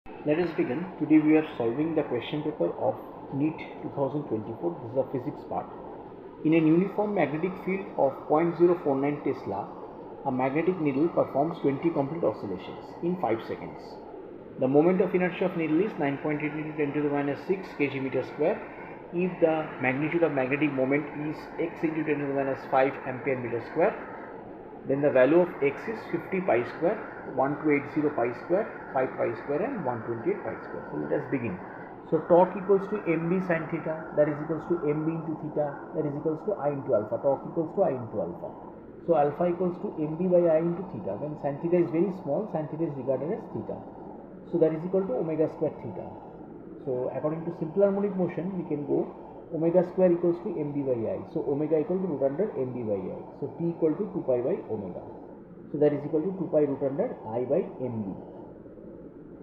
Let us begin. Today we are solving the question paper of NEET 2024. This is a physics part. In a uniform magnetic field of 0.049 Tesla, a magnetic needle performs 20 complete oscillations in 5 seconds. The moment of inertia of needle is 9.8 into 10 to the minus 6 kg meter square. If the magnitude of magnetic moment is x into 10 to the minus 5 ampere meter square, then the value of x is 50 pi square, 1280 pi square, 5 pi square and 128 pi square. So let us begin. So torque equals to mb sin theta, that is equals to mb into theta, that is equals to I into alpha. Torque equals to I into alpha. So alpha equals to mb by I into theta. When sin theta is very small, sin theta is regarded as theta. So that is equal to omega square theta. So according to simple harmonic motion, we can go omega square equals to mb by I. So omega equal to root under mb by I. So T equal to 2 pi by omega. So that is equal to 2 pi root under I by mb.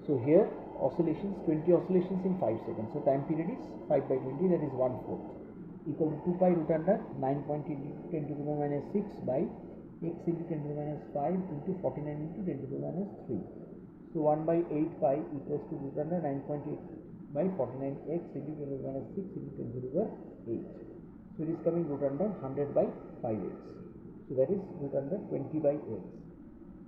So here oscillations, 20 oscillations in 5 seconds. So time period is 5 by 20, that is 1/4, equal to 2 pi root under 9.10 to the minus 6 by x into 10 to the minus 5 into 49 into 10 to the minus 3. So 1 by 8 pi equals to root under 9.8 by 49x into 10 to the minus 6 into 10 to the 8. So it is coming root under 100 by 5x. So that is root under 20 by x.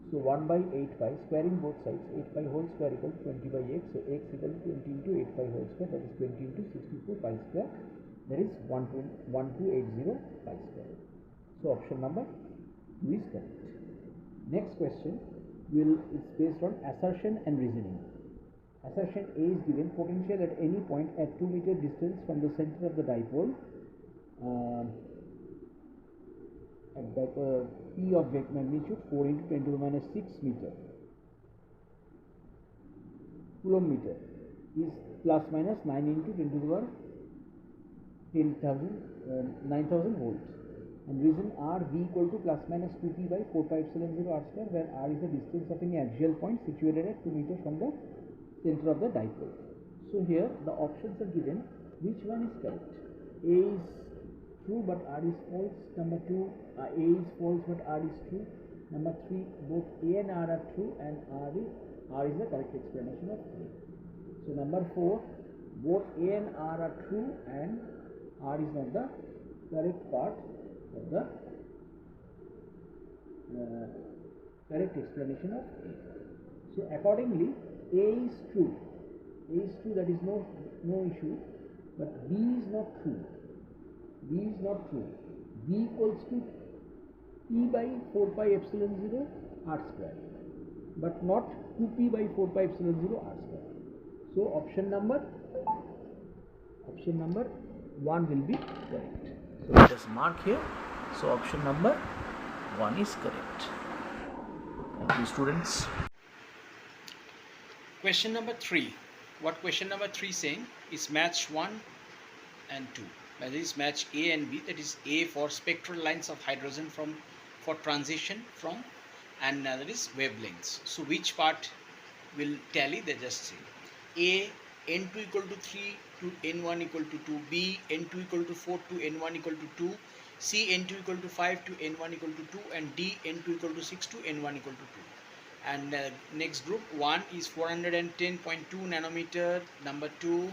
So 1 by 8 pi, squaring both sides, 8 pi whole square equal to 20 by x. So x equal to 20 into 8 pi whole square, that is 20 into 64 pi square, that is 1280 pi square. So option number 2 is correct. Next question is based on assertion and reasoning. Assertion A is given: potential at any point at 2 meter distance from the center of the dipole at P of magnitude 4 into 10 to the minus 6 meter coulomb meter is plus minus 9 into 10 to the power 9000 volts. And reason R V equal to plus minus 2p by 4 pi epsilon 0 r square, where r is the distance of any axial point situated at 2 meters from the center of the dipole. So here the options are given. Which one is correct? A is true but R is false. Number 2, A is false but R is true. Number 3, both A and R are true and R is the correct explanation of A. So number 4, both A and R are true and R is not the correct part of the correct explanation of A. So accordingly, A is true. A is true, that is no issue. But B is not true. B is not true. B equals to P by 4 pi epsilon 0 r square, but not 2p by 4 pi epsilon 0 r square. So option number 1 will be correct. So let us mark here. So option number 1 is correct. Thank you, students. Question number 3. What question number 3 saying is match 1 and 2. That is match A and B. That is A for spectral lines of hydrogen for transition from, and that is wavelengths. So which part will tally? They just say A n2 equal to 3 to n1 equal to 2, B n2 equal to 4 to n1 equal to 2, C n2 equal to 5 to n1 equal to 2, and D n2 equal to 6 to n1 equal to 2. And next group 1 is 410.2 nanometer, number 2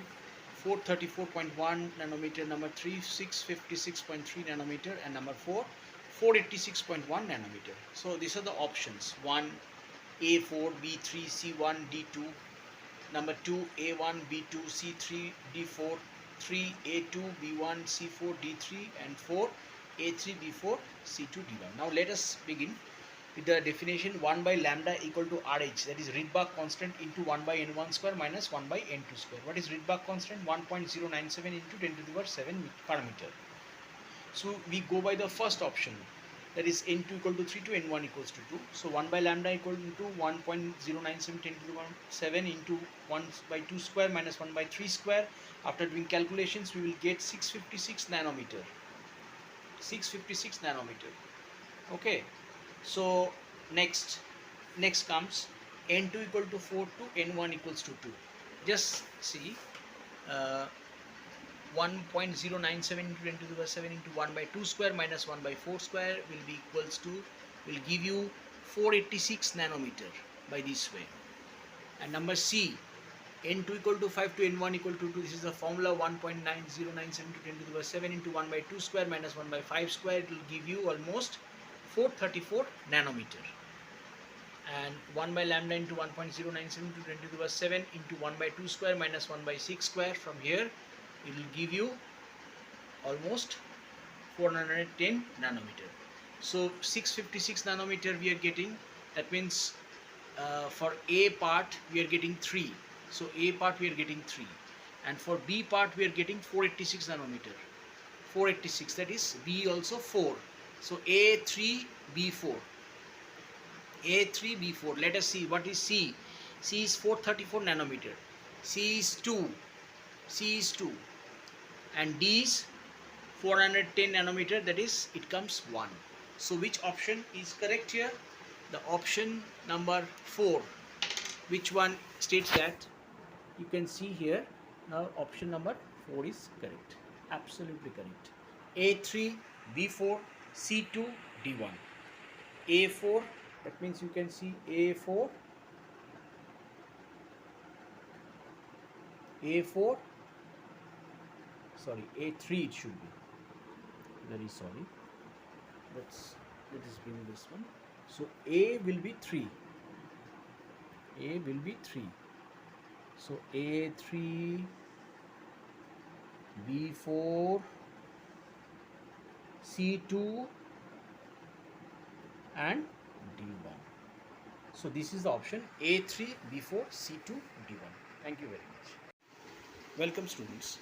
434.1 nanometer, number 3 656.3 nanometer, and number 4 486.1 nanometer. So these are the options: 1 A4 B3 C1 D2, number 2 A1 B2 C3 D4, 3 A2 B1 C4 D3, and 4 A3 B4 C2 D1. Now let us begin with the definition. 1 by lambda equal to RH, that is Rydberg constant, into 1 by n1 square minus 1 by n2 square. What is Rydberg constant? 1.097 into 10 to the power 7 per meter. So we go by the first option, that is n2 equal to 3 to n1 equals to 2. So 1 by lambda equal to 1.097 10 to the power 7 into 1 by 2 square minus 1 by 3 square. After doing calculations, we will get 656 nanometer. 656 nanometer. Okay. So next comes n2 equal to 4 to n1 equals to 2. Just see 1.097 into 10 to the power 7 into 1 by 2 square minus 1 by 4 square will give you 486 nanometer by this way. And number C, n2 equal to 5 to n1 equal to 2. This is the formula 1.9097 to 10 to the power 7 into 1 by 2 square minus 1 by 5 square. It will give you almost 434 nanometer. And 1 by lambda into 1.097 to 10 to the power 7 into 1 by 2 square minus 1 by 6 square. From here it will give you almost 410 nanometer. So 656 nanometer we are getting. That means for A part we are getting 3. So A part we are getting 3, and for B part we are getting 486 nanometer. 486, that is B also 4. So A3 B4. A3 B4. Let us see what is C. C is 434 nanometer. C is 2. C is 2. And D is 410 nanometer, that is it comes 1. So which option is correct here? The option number 4. Which one states that? You can see here. Now option number 4 is correct. Absolutely correct. A3 B4 C2 D1. A4, that means you can see A4, sorry, A3 it should be. Very sorry. Let us bring this one. So A will be 3. A will be 3. So A3 B4 C2 and D1. So this is the option A3 B4 C2 D1. Thank you very much. Welcome students.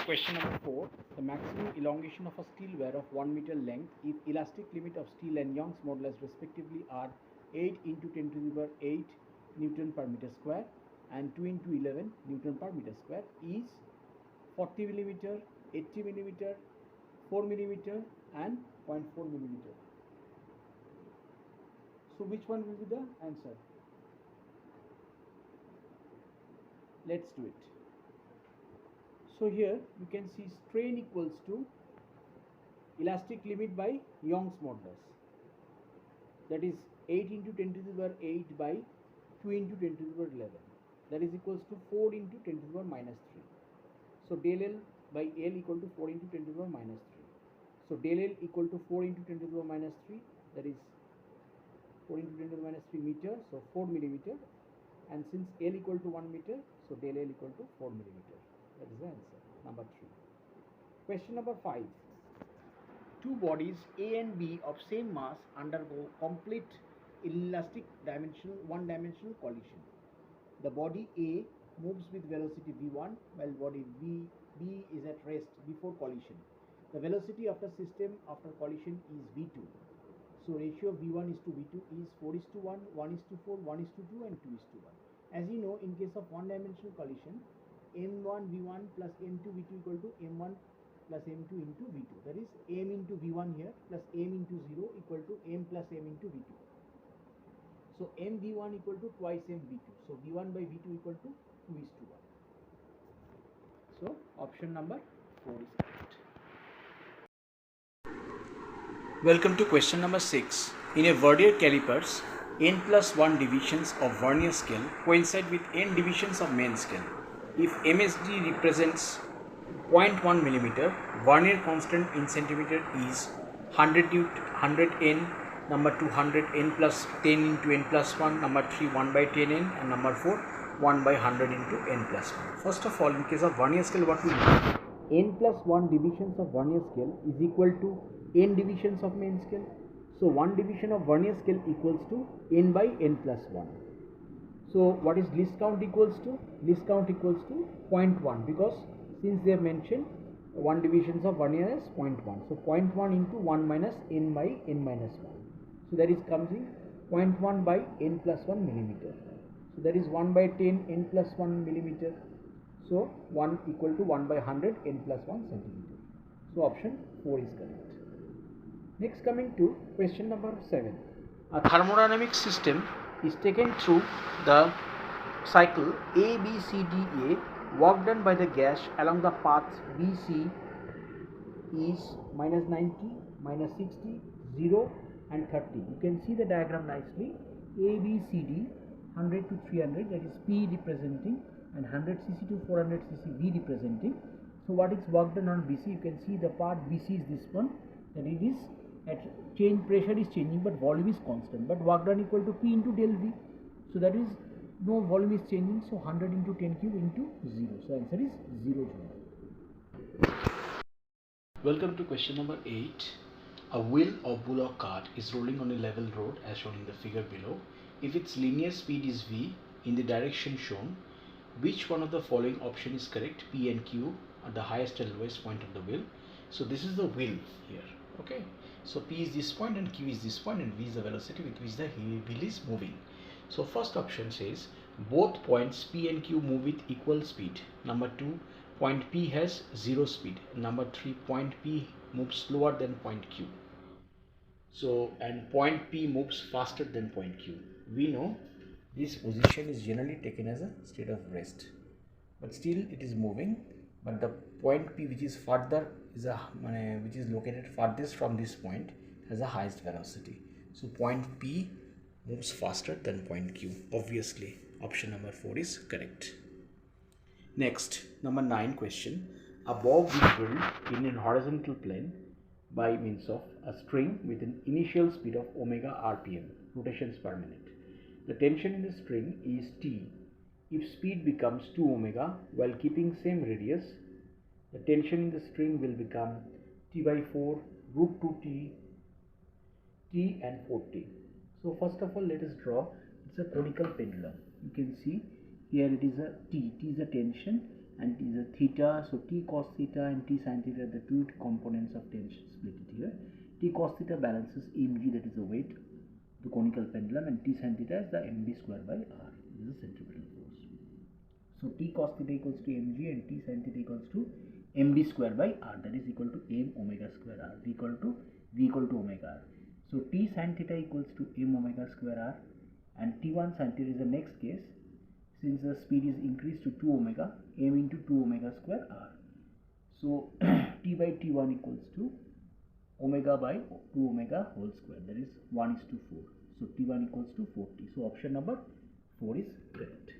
Question number 4. The maximum elongation of a steel wire of 1 meter length if elastic limit of steel and Young's modulus respectively are 8 into 10 to the power 8 Newton per meter square and 2 into 11 Newton per meter square is 40 millimeter, 80 millimeter, 4 millimeter and 0.4 millimeter. So which one will be the answer? Let's do it. So here you can see strain equals to elastic limit by Young's modulus, that is 8 into 10 to the power 8 by 2 into 10 to the power 11, that is equals to 4 into 10 to the power minus 3. So del L by L equal to 4 into 10 to the power minus 3. So del L equal to 4 into 10 to the power minus 3, that is 4 into 10 to the minus 3 meter, so 4 millimeter. And since L equal to 1 meter, so del L equal to 4 millimeter. That is the answer, number 3. Question number 5. Two bodies A and B of same mass undergo complete elastic one-dimensional collision. The body A moves with velocity v1 while body B is at rest before collision. The velocity of the system after collision is v2. So ratio of v1 is to v2 is 4:1, 1:4, 1:2 and 2:1. As you know, in case of one-dimensional collision, m1 v1 plus m2 v2 equal to m1 plus m2 into v2. That is m into v1 here plus m into 0 equal to m plus m into v2. So m v1 equal to twice m v2. So v1 by v2 equal to 2:1. So option number 4 is correct. Welcome to question number 6. In a vernier calipers, n plus 1 divisions of vernier scale coincide with n divisions of main scale. If MSD represents 0.1 millimeter, vernier constant in centimeter is 100 n, number 200 n plus 10 into n plus 1, number 3 1 by 10 n, and number 4 1 by 100 into n plus 1. First of all, in case of vernier scale, what we do? N plus 1 divisions of vernier scale is equal to n divisions of main scale. So 1 division of vernier scale equals to n by n plus 1. So what is least count equals to? Least count equals to 0.1, because since they have mentioned 1 divisions of vernier is 0.1. So 0.1 into 1 minus n by n minus 1. So that is comes in 0.1 by n plus 1 millimeter. So that is 1 by 10 n plus 1 millimeter. So 1 equal to 1 by 100 n plus 1 centimeter. So option 4 is correct. Next, coming to question number 7. A thermodynamic system is taken through the cycle A, B, C, D, A. Work done by the gas along the path BC is minus 90, minus 60, 0 and 30. You can see the diagram nicely. A, B, C, D 100 to 300, that is P representing, and 100 cc to 400 cc V representing. So what is work done on BC? You can see the part BC is this one, that it is at change, pressure is changing but volume is constant, but work done equal to P into del V. So that is no volume is changing, so 100 into 10 cube into 0. So answer is 0 joule. Welcome to question number 8. A wheel of bullock cart is rolling on a level road as shown in the figure below. If its linear speed is v in the direction shown, which one of the following option is correct? P and Q are the highest and lowest point of the wheel. So this is the wheel here. Okay. So P is this point and Q is this point, and V is the velocity with which the wheel is moving. So first option says both points P and Q move with equal speed. Number 2, point P has 0 speed. Number 3, point P moves slower than point Q. So, and point P moves faster than point Q. We know this position is generally taken as a state of rest, but still it is moving. But the point P, which is further, which is located farthest from this point, has the highest velocity. So point P moves faster than point Q. Obviously, option number 4 is correct. Next, number 9 question. A bob is built in a horizontal plane by means of a string with an initial speed of omega rpm, rotations per minute. The tension in the string is T. If speed becomes 2 omega while keeping same radius, the tension in the string will become T by 4 root 2T, T and 4T. So first of all, let us draw. It's a conical pendulum. You can see here it is a T. T is a tension and T is a theta. So T cos theta and T sin theta are the two components of tension split it here. T cos theta balances mg, that is the weight, the conical pendulum, and T sin theta is the mv square by r. This is the centripetal force. So T cos theta equals to mg and T sin theta equals to mv square by r, that is equal to m omega square r, v equal to omega r. So T sin theta equals to m omega square r, and T1 sin theta is the next case. Since the speed is increased to 2 omega, m into 2 omega square r. So T by T1 equals to omega by 2 omega whole square, that is 1:4. So T1 equals to 40. So option number 4 is correct.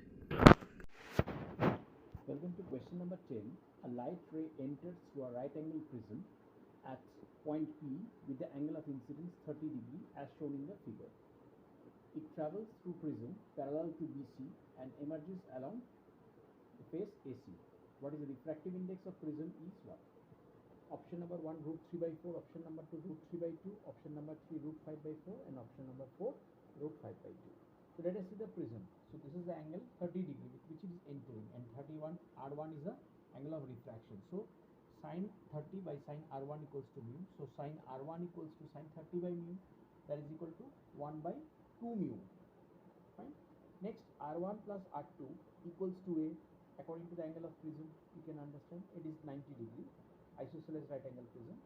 Welcome to question number 10. A light ray enters through a right angle prism at point P with the angle of incidence 30 degree as shown in the figure. It travels through prism parallel to BC and emerges along the face AC. What is the refractive index of prism is what? Option number 1 root 3 by 4, option number 2 root 3 by 2, option number 3 root 5 by 4, and option number 4 root 5 by 2. So let us see the prism. So this is the angle 30 degree with which it is entering, and 31 R1 is the angle of refraction. So sin 30 by sin R1 equals to mu. So sin R1 equals to sin 30 by mu, that is equal to 1 by 2 mu. Fine. Next, R1 plus R2 equals to A. According to the angle of prism, you can understand it is 90 degree. Isosceles right angle prism.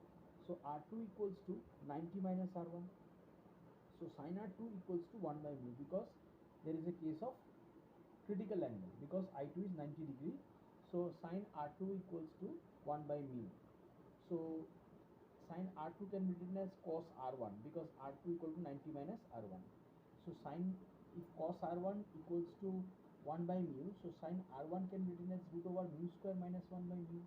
So R2 equals to 90 minus R1. So sin R2 equals to 1 by mu, because there is a case of critical angle, because I2 is 90 degree. So sin R2 equals to 1 by mu. So sin R2 can be written as cos R1, because R2 equal to 90 minus R1. So sin, if cos R1 equals to 1 by mu, so sin R1 can be written as root over mu square minus 1 by mu.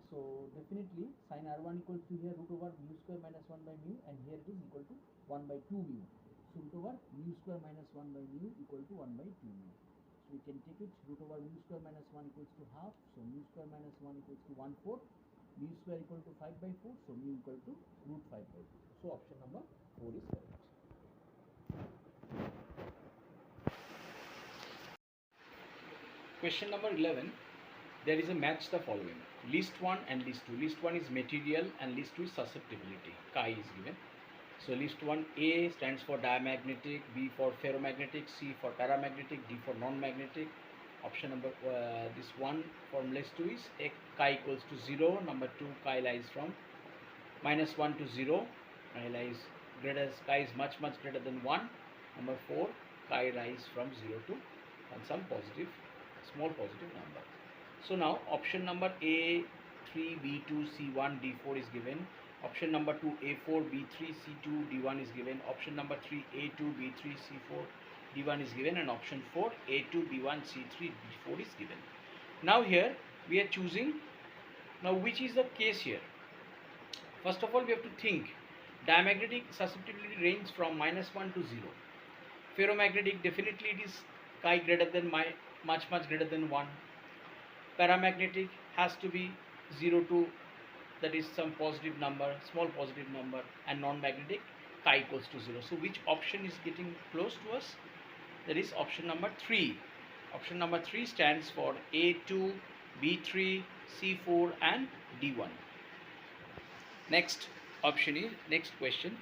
So definitely sin R1 equals to here root over mu square minus 1 by mu, and here it is equal to 1 by 2 mu. So root over mu square minus 1 by mu equal to 1 by 2 mu. So we can take it root over mu square minus 1 equals to half. So mu square minus 1 equals to 1/4. Mu square equal to 5 by 4. So mu equal to root 5 by 2. So option number 4 is correct. Question number 11. There is a match the following. List 1 and list 2. List 1 is material and list 2 is susceptibility. Chi is given. So list 1, A stands for diamagnetic, B for ferromagnetic, C for paramagnetic, D for non-magnetic. Option number this 1 from list 2 is chi equals to 0. Number 2, chi lies from -1 to 0. Chi lies greater, chi is much greater than 1. Number 4, chi lies from 0 to some positive, small positive number. So now option number A, 3, B2, C1, D4 is given. Option number 2, A4, B3, C2, D1 is given. Option number 3, A2, B3, C4, D1 is given, and option 4 A2 B1 C3 D4 is given. Now here we are choosing. Now which is the case here? First of all, we have to think. Diamagnetic susceptibility range from -1 to 0. Ferromagnetic, definitely it is chi greater than much greater than 1. Paramagnetic has to be 0 to, that is some positive number, small positive number, and non-magnetic chi equals to 0. So which option is getting close to us? That is option number 3. Option number 3 stands for A2, B3, C4 and D1. Next option is, next question,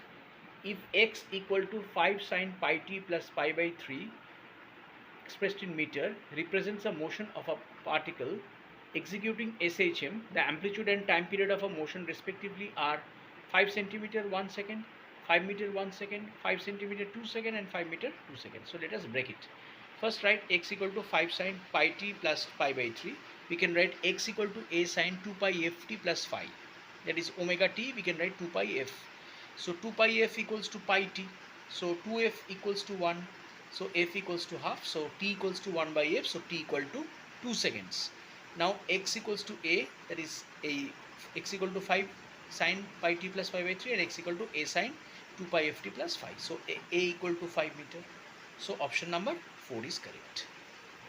if x equal to 5 sine pi t plus pi by 3 expressed in meter represents a motion of a particle executing SHM, the amplitude and time period of a motion respectively are 5 centimeter 1 second, 5 meter 1 second, 5 centimeter 2 second and 5 meter 2 seconds. So let us break it. First write x equal to 5 sine pi t plus pi by 3. We can write x equal to a sine 2 pi f t plus phi. That is omega t, we can write 2 pi f. So 2 pi f equals to pi t. So 2f equals to 1. So f equals to half. So t equals to 1 by f. So t equal to 2 seconds. Now x equals to a, that is x equal to 5 sine pi t plus pi by 3, and x equal to a sine 2 pi f t plus phi. So a equal to 5 meter. So option number 4 is correct.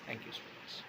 Thank you, students.